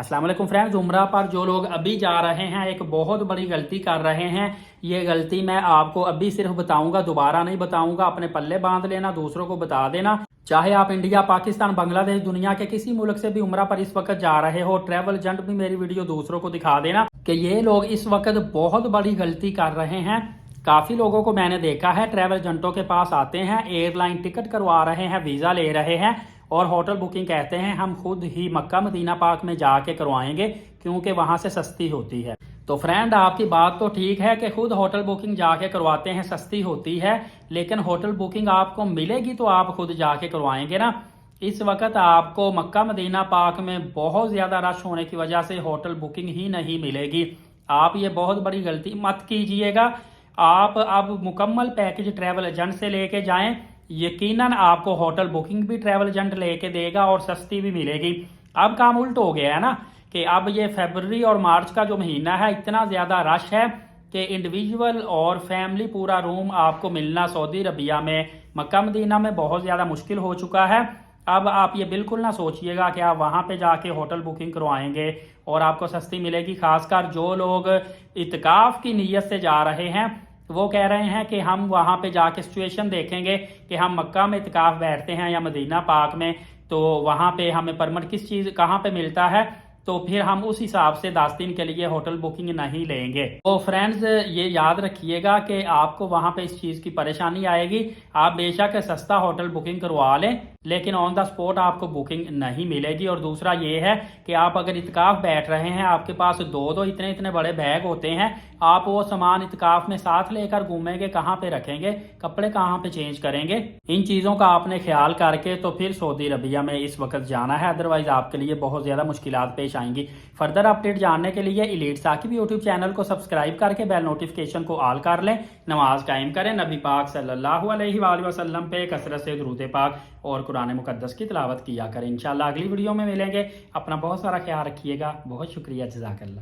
अस्सलाम वालेकुम फ्रेंड्स, उम्रा पर जो लोग अभी जा रहे हैं एक बहुत बड़ी गलती कर रहे हैं। ये गलती मैं आपको अभी सिर्फ बताऊंगा, दोबारा नहीं बताऊंगा। अपने पल्ले बांध लेना, दूसरों को बता देना। चाहे आप इंडिया, पाकिस्तान, बांग्लादेश, दुनिया के किसी मुल्क से भी उम्रा पर इस वक्त जा रहे हो, ट्रैवल एजेंट भी मेरी वीडियो दूसरों को दिखा देना कि ये लोग इस वक्त बहुत बड़ी गलती कर रहे हैं। काफी लोगों को मैंने देखा है, ट्रैवल एजेंटों के पास आते हैं, एयरलाइन टिकट करवा रहे हैं, वीजा ले रहे हैं और होटल बुकिंग कहते हैं हम खुद ही मक्का मदीना पाक में जाके करवाएंगे क्योंकि वहां से सस्ती होती है। तो फ्रेंड, आपकी बात तो ठीक है कि खुद होटल बुकिंग जाके करवाते हैं, सस्ती होती है, लेकिन होटल बुकिंग आपको मिलेगी तो आप खुद जाके करवाएंगे ना। इस वक्त आपको मक्का मदीना पाक में बहुत ज्यादा रश होने की वजह से होटल बुकिंग ही नहीं मिलेगी। आप ये बहुत बड़ी गलती मत कीजिएगा। आप अब मुकम्मल पैकेज ट्रैवल एजेंट से लेके जाएं, यकीनन आपको होटल बुकिंग भी ट्रैवल एजेंट लेके देगा और सस्ती भी मिलेगी। अब काम उल्ट हो गया है ना कि अब ये फरवरी और मार्च का जो महीना है, इतना ज्यादा रश है कि इंडिविजुअल और फैमिली पूरा रूम आपको मिलना सऊदी अरबिया में, मक्का मदीना में बहुत ज्यादा मुश्किल हो चुका है। अब आप ये बिल्कुल ना सोचिएगा कि आप वहां पे जाके होटल बुकिंग करवाएंगे और आपको सस्ती मिलेगी। खासकर जो लोग इत्काफ की नीयत से जा रहे हैं, वो कह रहे हैं कि हम वहां पे जाके सिचुएशन देखेंगे कि हम मक्का में इत्काफ बैठते हैं या मदीना पाक में, तो वहां पे हमें परमिट किस चीज कहाँ पे मिलता है, तो फिर हम उस हिसाब से 10 दिन के लिए होटल बुकिंग नहीं लेंगे। तो फ्रेंड्स, ये याद रखिएगा कि आपको वहां पे इस चीज की परेशानी आएगी। आप बेशक सस्ता होटल बुकिंग करवा लें, लेकिन ऑन द स्पॉट आपको बुकिंग नहीं मिलेगी। और दूसरा ये है कि आप अगर इत्काफ बैठ रहे हैं, आपके पास दो इतने इतने बड़े बैग होते हैं, आप वो सामान इत्काफ में साथ लेकर घूमेंगे, कहाँ पे रखेंगे, कपड़े कहाँ पे चेंज करेंगे। इन चीजों का आपने ख्याल करके तो फिर सऊदी अरबिया में इस वक्त जाना है, अदरवाइज आपके लिए बहुत ज्यादा मुश्किलात पेश आएंगी। फर्दर अपडेट जानने के लिए एलीट साकिब यूट्यूब चैनल को सब्सक्राइब करके बेल नोटिफिकेशन को ऑल कर लें। नमाज कायम करें, नबी पाक सल्लल्लाहु अलैहि वसल्लम पे कसरत से दुरूद पाक और कुरान मुकद्दस की तिलावत किया करें। इंशाल्लाह अगली वीडियो में मिलेंगे। अपना बहुत सारा ख्याल रखिएगा। बहुत शुक्रिया, जज़ाकल्लाह।